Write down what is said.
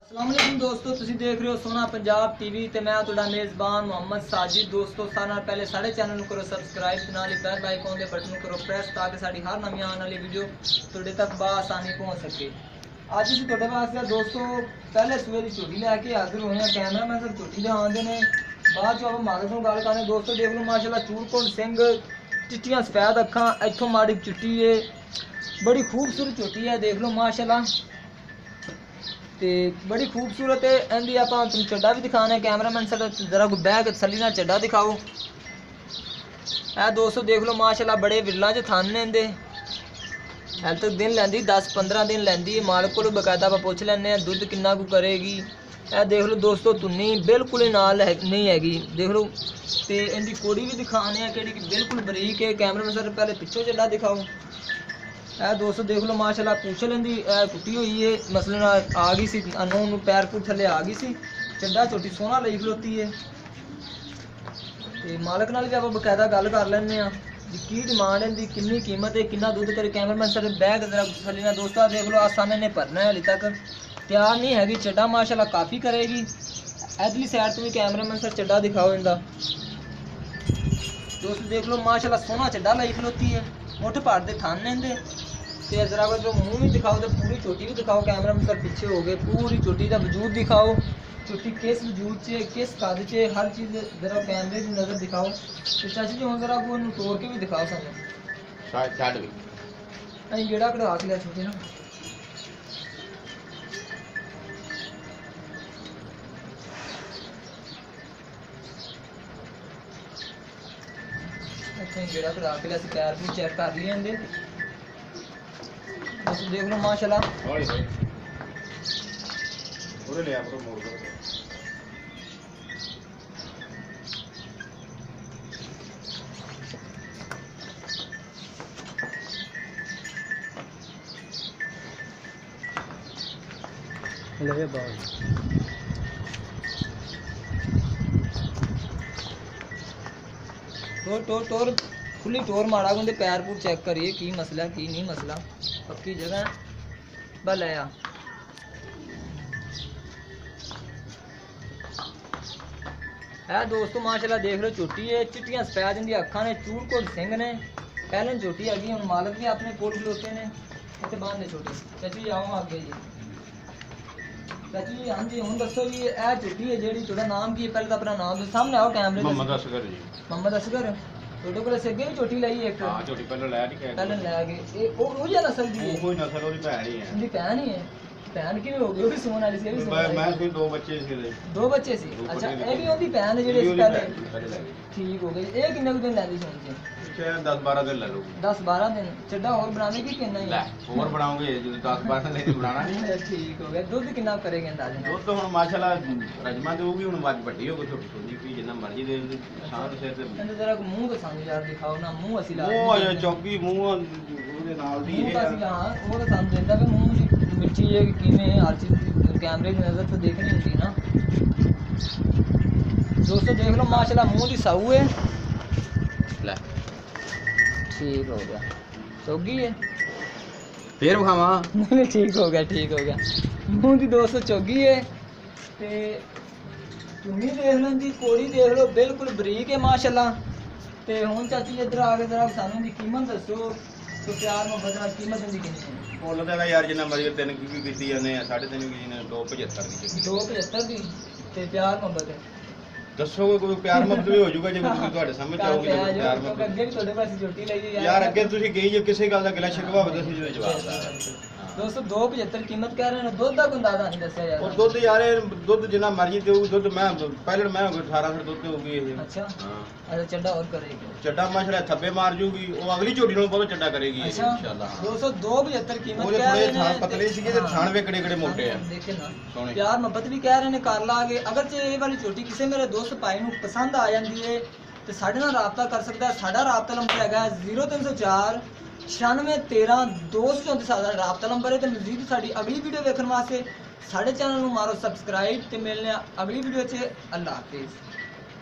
अस्सलाम वालेकुम दोस्तों, तुसी देख रहे हो सोना पंजाब टीवी ते मैं तुहाडा मेज़बान मोहम्मद साजिद। दोस्तों सारे नाल पहले साढ़े चैनल को करो सब्सक्राइब ते नाल ही बेल आइकन दे बटन करो प्रेस ताकि साडी हर नवी आने वाली वीडियो तुहाडे तक बआसानी पहुंच सके। अज असीं तुहाडे वास्ते दोस्तों पहले सूए दी झोटी लैके हाजिर होए हैं। कैमरामैन सर झोटी दे आंदे ने, बाद चों आप मालक नाल गल करने। दोस्तों देख लो माशाल्लाह चूरकोट सिंह, चिट्टियां सफेद अखां, इत्थों माड़ी चिट्टी है, बड़ी खूबसूरत झोटी है। देख लो माशाल्लाह ते बड़ी खूबसूरत है। इहदी आपां तुम चड्डा भी दिखाने। कैमरामैन सर जरा को बैग थल्ली ना चड्डा दिखाओ। दोस्तों देख लो माशाल्लाह बड़े विरला च थन ने इंदे। हल तक दिन लैंदी 10-15 दिन लैंदी है। मालक को बकायदा आप पुछ लैने दुध किन्ना कु करेगी। देख लो दोस्तों तुन्नी बिल्कुल ही नाल नहीं हैगी। देख लो ते इनकी कोड़ी भी दिखाने कि बिल्कुल बरीक है। कैमरामैन सर पहले पिछों चड्डा दिखाओ। दोस्तों देख लो माशाल्लाह पूछल इनकी टुटी हुई है, मसलन आ गई सी अनोन पैर पुर थले आ गई सी। चड्डा छोटी सोना लई खलोती है। ते मालक नाल भी आप बकायदा गल कर लैने की डिमांड है इनकी, कितनी कीमत है, कितना दूध करे। कैमरामैन सर बैग जरा थले ना दोस्तों देख लो आसाने ने भरना है, हाले तक तैयार नहीं हैगी। चड्डा माशाल्लाह काफ़ी करेगी। इधरली साइड तो भी कैमरामैन सर चड्डा दिखाओ इनका। दोस्तों देख लो माशाल्लाह सोना चड्डा लई खलोती है। मुठ भर दे थन इनदे ते जरा जो मुँह भी दिखाओ तो पूरी चोटी भी दिखाओ। कैमरामैन सर पीछे हो गए, पूरी चोटी का वजूद दिखाओ। चोटी किस वजूद से किस कद से हर चीज़ जरा कैमरे की नज़र दिखाओ। तो चाची जी हम जरा को तोड़ के भी दिखाओ सामने। अं गेड़ा कढ़ा के लिया छोटे ना। अच्छा गेड़ा कढ़ा के लिया, पैर भी चेक कर लिए इनके। दोस्तों देख लो माशाल्लाह टोर खुली टोर माड़ा उनके पैर पूर चेक करिए की मसला की नहीं मसला। पक्की जगह बल है दोस्तों माशाल्लाह देख लो चोटी है। चिट्टियां सफेद इनकी अखा ने, चूरकोट सिंह ने। पहले चोटी हैगी, हम मालक भी अपने कोल खलोते ने। इतने बांध दे छोटे चाची आओ आगे जी। चाची जी हाँ जी हूँ दसो जी यह चोटी है जी, थोड़ा नाम की पहले तो अपना नाम दो, सामने आओ कैमरे। मोहम्मद असगर जी। मोहम्मद असगर ਤੁਹਾਡੇ ਕੋਲ ਅੱਗੇ ਵੀ ਝੋਟੀ ਲਈ ਇੱਕ? ਹਾਂ ਝੋਟੀ ਪਹਿਲਾਂ ਲੈ ਨਹੀਂ ਪਹਿਲਾਂ ਲੈ ਗਏ। ਇਹ ਉਹ ਜਿਹਾ ਨਸਲ ਦੀ ਹੈ? ਕੋਈ ਨਸਲ ਉਹਦੀ ਭੈਣ ਹੀ ਹੈ। ਉਹਦੀ ਭੈਣ ਹੀ ਹੈ? ਭੈਣ ਕਿਵੇਂ ਹੋ ਗਈ? ਉਹ ਵੀ ਸੋਨ ਵਾਲੀ ਸੀ, ਇਹ ਵੀ ਸੋਨ ਵਾਲੀ? ਮੈਂ ਕੋਈ ਦੋ ਬੱਚੇ ਸੀ ਇਹਦੇ। ਦੋ ਬੱਚੇ ਸੀ? ਅੱਛਾ ਇਹ ਵੀ ਉਹਦੀ ਭੈਣ ਜਿਹੜੇ ਸੀ ਪਹਿਲੇ? ਠੀਕ ਹੋ ਗਈ। ਇਹ ਕਿੰਨੇ ਕੁ ਦਿਨ ਲੈਂਦੀ ਸੋਨ ਚ? 10-12 दिन ले लोगे। 10-12 दिन चड्डा और बनाने की कितना ही? और बनाओगे जो 10-12 दिन बनाना नहीं। ठीक हो गया। दूध कितना करेंगे अंदाजा? दूध तो हम माशाल्लाह रजमा देगी हूँ बात बड़ी होगी छोटी छोटी भी जितना मर्जी दे शाम से अंदर जरा मुंह तो सामने यार दिखाओ ना। मुंह असली ला मुंह चौकी मुंह ਉਹਦੇ ਨਾਲ ਦੀ ਇਹ ਹਾਂ ਉਹ ਤਾਂ ਸਾਨੂੰ ਦਿੰਦਾ ਵੀ ਮੂੰਹ ਦੀ ਮਿੱਠੀ ਹੈ ਕਿਵੇਂ ਹਰ ਚੀਜ਼ कैमरे की नज़र से देखनी होती है ना। दोस्तों देख लो माशाल्लाह मुंह की साऊ है। ले ठीक हो गया। चौगी है फिर खावा नहीं ठीक हो गया, ठीक हो गया। मुंह की दोस्तों चौगी है ते चुन्नी देख लो, इनकी कोड़ी देख लो बिल्कुल बरीक है माशाल्लाह। ते हुण चाची इधर आ के जरा सानू दी कीमत दसो तो प्यार मोहब्बत नाल कीमत इनकी कितनी है? मुੱਲ ਤਾਂ ਯਾਰ ਜਿੰਨਾ ਮਰਜ਼ੀ 3 ਕੀ ਕੀਤੀ ਜਾਂਦੇ ਆ 3.5 ਕੀ ਨੇ 2.75 ਦੀ ਚੱਲੀ 2.75 ਦੀ ਤੇ ਪਿਆਰ ਮੁਹੱਬਤ ਹੈ। ਦੱਸੋਗੇ ਕੋਈ ਪਿਆਰ ਮੁਹੱਬਤ ਵੀ ਹੋ ਜਾਊਗਾ ਜੇ ਤੁਸੀਂ ਤੁਹਾਡੇ ਸਮਝ ਆਓਗੇ ਪਿਆਰ ਮੁਹੱਬਤ। ਅੱਗੇ ਵੀ ਤੁਹਾਡੇ ਪਾਸੇ ਝੋਟੀ ਲਈ ਯਾਰ ਅੱਗੇ ਤੁਸੀਂ ਗਈ ਜੇ ਕਿਸੇ ਗੱਲ ਦਾ ਗਿਲਾ ਸ਼ਿਕਵਾ ਹੋਵੇ ਤੁਸੀਂ ਜੋ ਜਵਾਬ ਦਾ दोस्तों 2.75 कीमत कह रहे हैं। दुध का कोई अंदाजा नहीं दसिया यार। और दुध यार दुध जितना मर्जी देऊ दुध मैं पहले मैं 18 लीटर दुध होगी ये। अच्छा अच्छा चड्डा और करेगी? चड्डा माशाल्लाह थब्बे मार जूगी वो अगली झोटी नालों बहुत चड्डा करेगी अच्छा इंशाल्लाह। दोस्तों 2.75 कीमत ਉਹਦੇ कह रहे ਥੋੜੇ ਥਾਂ हैं। ਪਤਲੇ ਸੀਗੇ ਤੇ ਥਾਣ ਵੇ ਕਿਹੜੇ ਕਿਹੜੇ ਮੋਟੇ ਆ देखे ना ਸੋਹਣੇ। प्यार मोहब्बत भी कह रहे हैं कर लागे। अगर जे ये वाली झोटी किसी मेरे दोस्त भाई ਨੂੰ पसंद आ जाती है तो साढ़े नाल राबता कर सकता है। साढ़ा राबता नंबर हैगा 0304 96 13 234 साढ़ा राबता नंबर है। तो मजीद साड़ी अगली वीडियो देखने वास्ते साढ़े चैनल को मारो सब्सक्राइब। तो मिलने अगली वीडियो से। अल्लाह हाफिज़।